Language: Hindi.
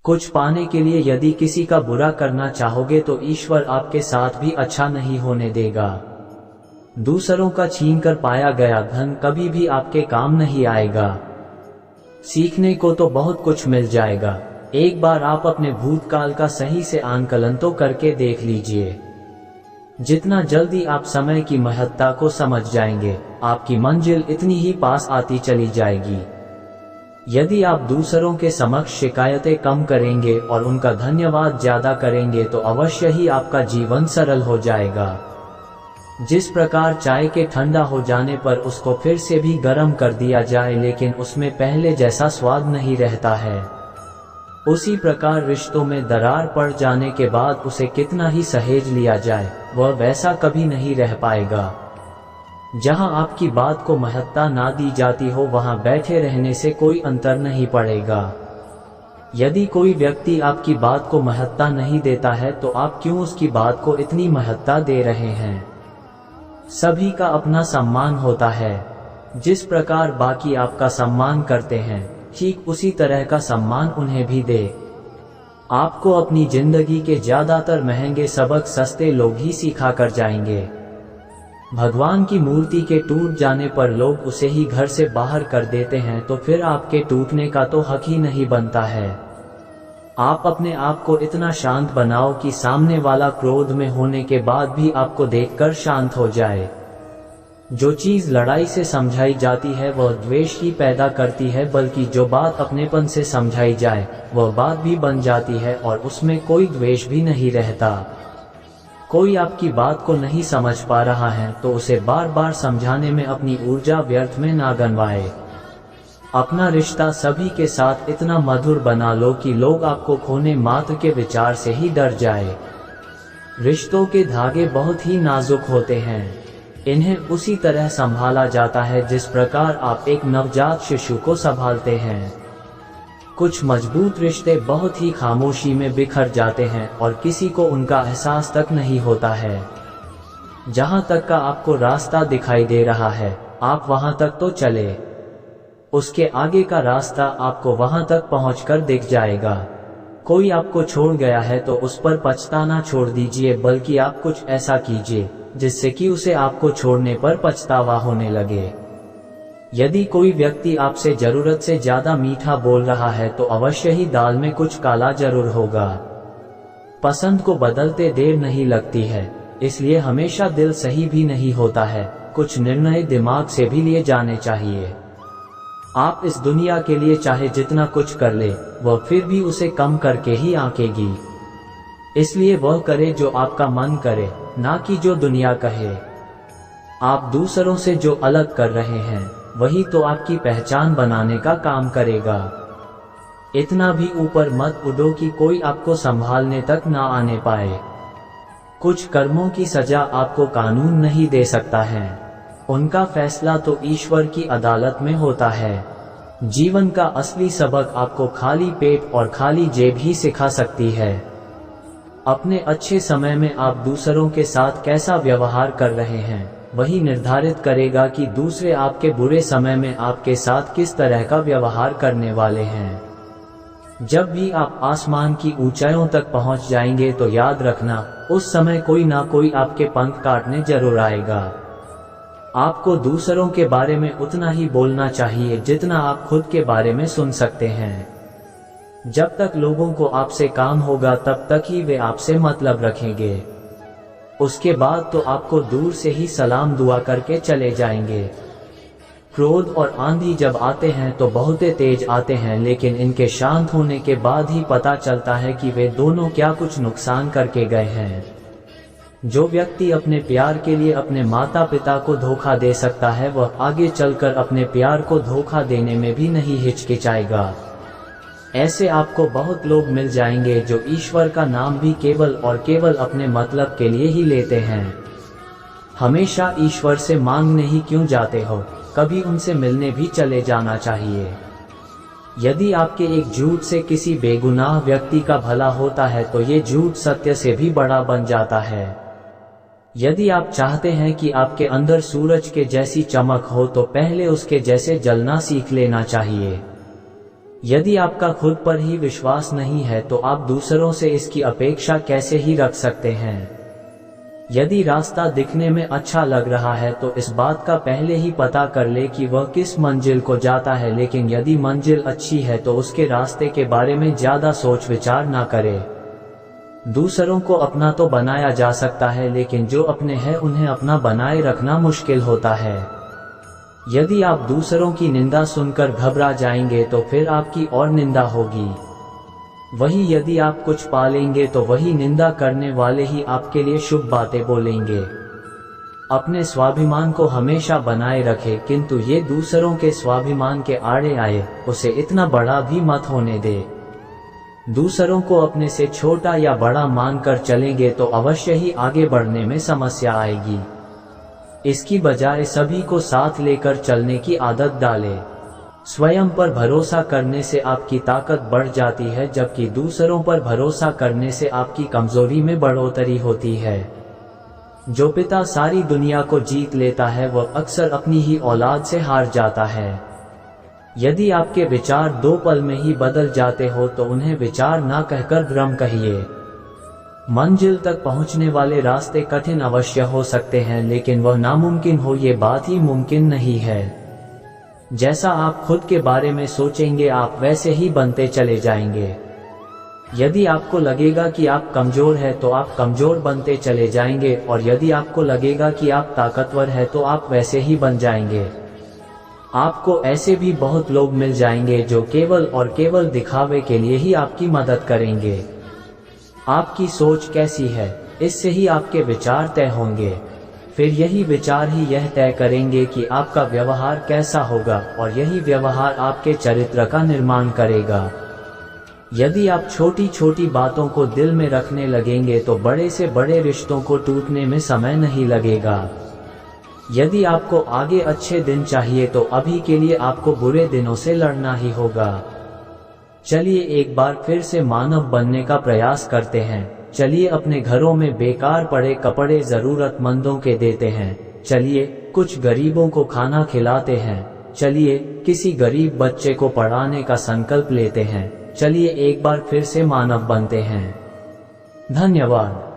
कुछ पाने के लिए यदि किसी का बुरा करना चाहोगे तो ईश्वर आपके साथ भी अच्छा नहीं होने देगा। दूसरों का छीनकर पाया गया धन कभी भी आपके काम नहीं आएगा। सीखने को तो बहुत कुछ मिल जाएगा, एक बार आप अपने भूतकाल का सही से आंकलन तो करके देख लीजिए। जितना जल्दी आप समय की महत्ता को समझ जाएंगे, आपकी मंजिल इतनी ही पास आती चली जाएगी। यदि आप दूसरों के समक्ष शिकायतें कम करेंगे और उनका धन्यवाद ज्यादा करेंगे तो अवश्य ही आपका जीवन सरल हो जाएगा। जिस प्रकार चाय के ठंडा हो जाने पर उसको फिर से भी गर्म कर दिया जाए लेकिन उसमें पहले जैसा स्वाद नहीं रहता है, उसी प्रकार रिश्तों में दरार पड़ जाने के बाद उसे कितना ही सहेज लिया जाए, वह वैसा कभी नहीं रह पाएगा। जहां आपकी बात को महत्ता ना दी जाती हो वहां बैठे रहने से कोई अंतर नहीं पड़ेगा। यदि कोई व्यक्ति आपकी बात को महत्ता नहीं देता है तो आप क्यों उसकी बात को इतनी महत्ता दे रहे हैं। सभी का अपना सम्मान होता है। जिस प्रकार बाकी आपका सम्मान करते हैं, ठीक उसी तरह का सम्मान उन्हें भी दे। आपको अपनी जिंदगी के ज्यादातर महंगे सबक सस्ते लोग ही सिखा कर जाएंगे। भगवान की मूर्ति के टूट जाने पर लोग उसे ही घर से बाहर कर देते हैं, तो फिर आपके टूटने का तो हक ही नहीं बनता है। आप अपने आप को इतना शांत बनाओ कि सामने वाला क्रोध में होने के बाद भी आपको देखकर शांत हो जाए। जो चीज लड़ाई से समझाई जाती है वह द्वेष ही पैदा करती है, बल्कि जो बात अपनेपन से समझाई जाए वह बात भी बन जाती है और उसमें कोई द्वेष भी नहीं रहता। कोई आपकी बात को नहीं समझ पा रहा है तो उसे बार बार समझाने में अपनी ऊर्जा व्यर्थ में ना गंवाए। अपना रिश्ता सभी के साथ इतना मधुर बना लो कि लोग आपको खोने मात्र के विचार से ही डर जाए। रिश्तों के धागे बहुत ही नाजुक होते हैं, इन्हें उसी तरह संभाला जाता है जिस प्रकार आप एक नवजात शिशु को संभालते हैं। कुछ मजबूत रिश्ते बहुत ही खामोशी में बिखर जाते हैं और किसी को उनका एहसास तक नहीं होता है। जहां तक का आपको रास्ता दिखाई दे रहा है, आप वहां तक तो चले, उसके आगे का रास्ता आपको वहां तक पहुंचकर दिख जाएगा। कोई आपको छोड़ गया है तो उस पर पछताना छोड़ दीजिए, बल्कि आप कुछ ऐसा कीजिए जिससे कि उसे आपको छोड़ने पर पछतावा होने लगे। यदि कोई व्यक्ति आपसे जरूरत से ज्यादा मीठा बोल रहा है तो अवश्य ही दाल में कुछ काला जरूर होगा। पसंद को बदलते देर नहीं लगती है, इसलिए हमेशा दिल सही भी नहीं होता है। कुछ निर्णय दिमाग से भी लिए जाने चाहिए। आप इस दुनिया के लिए चाहे जितना कुछ कर ले, वह फिर भी उसे कम करके ही आंकेगी। इसलिए वह करे जो आपका मन करे, ना कि जो दुनिया कहे। आप दूसरों से जो अलग कर रहे हैं वही तो आपकी पहचान बनाने का काम करेगा। इतना भी ऊपर मत उड़ो कि कोई आपको संभालने तक ना आने पाए। कुछ कर्मों की सजा आपको कानून नहीं दे सकता है, उनका फैसला तो ईश्वर की अदालत में होता है। जीवन का असली सबक आपको खाली पेट और खाली जेब ही सिखा सकती है। अपने अच्छे समय में आप दूसरों के साथ कैसा व्यवहार कर रहे हैं, वही निर्धारित करेगा कि दूसरे आपके बुरे समय में आपके साथ किस तरह का व्यवहार करने वाले हैं। जब भी आप आसमान की ऊंचाइयों तक पहुंच जाएंगे तो याद रखना, उस समय कोई ना कोई आपके पंख काटने जरूर आएगा। आपको दूसरों के बारे में उतना ही बोलना चाहिए जितना आप खुद के बारे में सुन सकते हैं। जब तक लोगों को आपसे काम होगा तब तक ही वे आपसे मतलब रखेंगे। उसके बाद तो आपको दूर से ही सलाम दुआ करके चले जाएंगे। क्रोध और आंधी जब आते हैं तो बहुत तेज आते हैं, लेकिन इनके शांत होने के बाद ही पता चलता है कि वे दोनों क्या कुछ नुकसान करके गए हैं। जो व्यक्ति अपने प्यार के लिए अपने माता पिता को धोखा दे सकता है, वह आगे चलकर अपने प्यार को धोखा देने में भी नहीं हिचकिचाएगा। ऐसे आपको बहुत लोग मिल जाएंगे जो ईश्वर का नाम भी केवल और केवल अपने मतलब के लिए ही लेते हैं। हमेशा ईश्वर से मांगने ही क्यों जाते हो, कभी उनसे मिलने भी चले जाना चाहिए। यदि आपके एक झूठ से किसी बेगुनाह व्यक्ति का भला होता है तो ये झूठ सत्य से भी बड़ा बन जाता है। यदि आप चाहते हैं कि आपके अंदर सूरज के जैसी चमक हो तो पहले उसके जैसे जलना सीख लेना चाहिए। यदि आपका खुद पर ही विश्वास नहीं है तो आप दूसरों से इसकी अपेक्षा कैसे ही रख सकते हैं। यदि रास्ता दिखने में अच्छा लग रहा है तो इस बात का पहले ही पता कर ले कि वह किस मंजिल को जाता है, लेकिन यदि मंजिल अच्छी है तो उसके रास्ते के बारे में ज्यादा सोच विचार ना करे। दूसरों को अपना तो बनाया जा सकता है, लेकिन जो अपने हैं उन्हें अपना बनाए रखना मुश्किल होता है। यदि आप दूसरों की निंदा सुनकर घबरा जाएंगे तो फिर आपकी और निंदा होगी। वही यदि आप कुछ पालेंगे तो वही निंदा करने वाले ही आपके लिए शुभ बातें बोलेंगे। अपने स्वाभिमान को हमेशा बनाए रखें, किंतु ये दूसरों के स्वाभिमान के आड़े आए उसे इतना बड़ा भी मत होने दे। दूसरों को अपने से छोटा या बड़ा मानकर चलेंगे तो अवश्य ही आगे बढ़ने में समस्या आएगी। इसकी बजाय सभी को साथ लेकर चलने की आदत डालें। स्वयं पर भरोसा करने से आपकी ताकत बढ़ जाती है, जबकि दूसरों पर भरोसा करने से आपकी कमजोरी में बढ़ोतरी होती है। जो पिता सारी दुनिया को जीत लेता है वह अक्सर अपनी ही औलाद से हार जाता है। यदि आपके विचार 2 पल में ही बदल जाते हो तो उन्हें विचार ना कहकर भ्रम कहिए। मंजिल तक पहुंचने वाले रास्ते कठिन अवश्य हो सकते हैं, लेकिन वह नामुमकिन हो ये बात ही मुमकिन नहीं है। जैसा आप खुद के बारे में सोचेंगे आप वैसे ही बनते चले जाएंगे। यदि आपको लगेगा कि आप कमजोर हैं तो आप कमजोर बनते चले जाएंगे, और यदि आपको लगेगा कि आप ताकतवर हैं तो आप वैसे ही बन जाएंगे। आपको ऐसे भी बहुत लोग मिल जाएंगे जो केवल और केवल दिखावे के लिए ही आपकी मदद करेंगे। आपकी सोच कैसी है, इससे ही आपके विचार तय होंगे। फिर यही विचार ही यह तय करेंगे कि आपका व्यवहार कैसा होगा, और यही व्यवहार आपके चरित्र का निर्माण करेगा। यदि आप छोटी छोटी बातों को दिल में रखने लगेंगे तो बड़े से बड़े रिश्तों को टूटने में समय नहीं लगेगा। यदि आपको आगे अच्छे दिन चाहिए तो अभी के लिए आपको बुरे दिनों से लड़ना ही होगा। चलिए एक बार फिर से मानव बनने का प्रयास करते हैं। चलिए अपने घरों में बेकार पड़े कपड़े जरूरतमंदों के देते हैं। चलिए कुछ गरीबों को खाना खिलाते हैं। चलिए किसी गरीब बच्चे को पढ़ाने का संकल्प लेते हैं। चलिए एक बार फिर से मानव बनते हैं। धन्यवाद।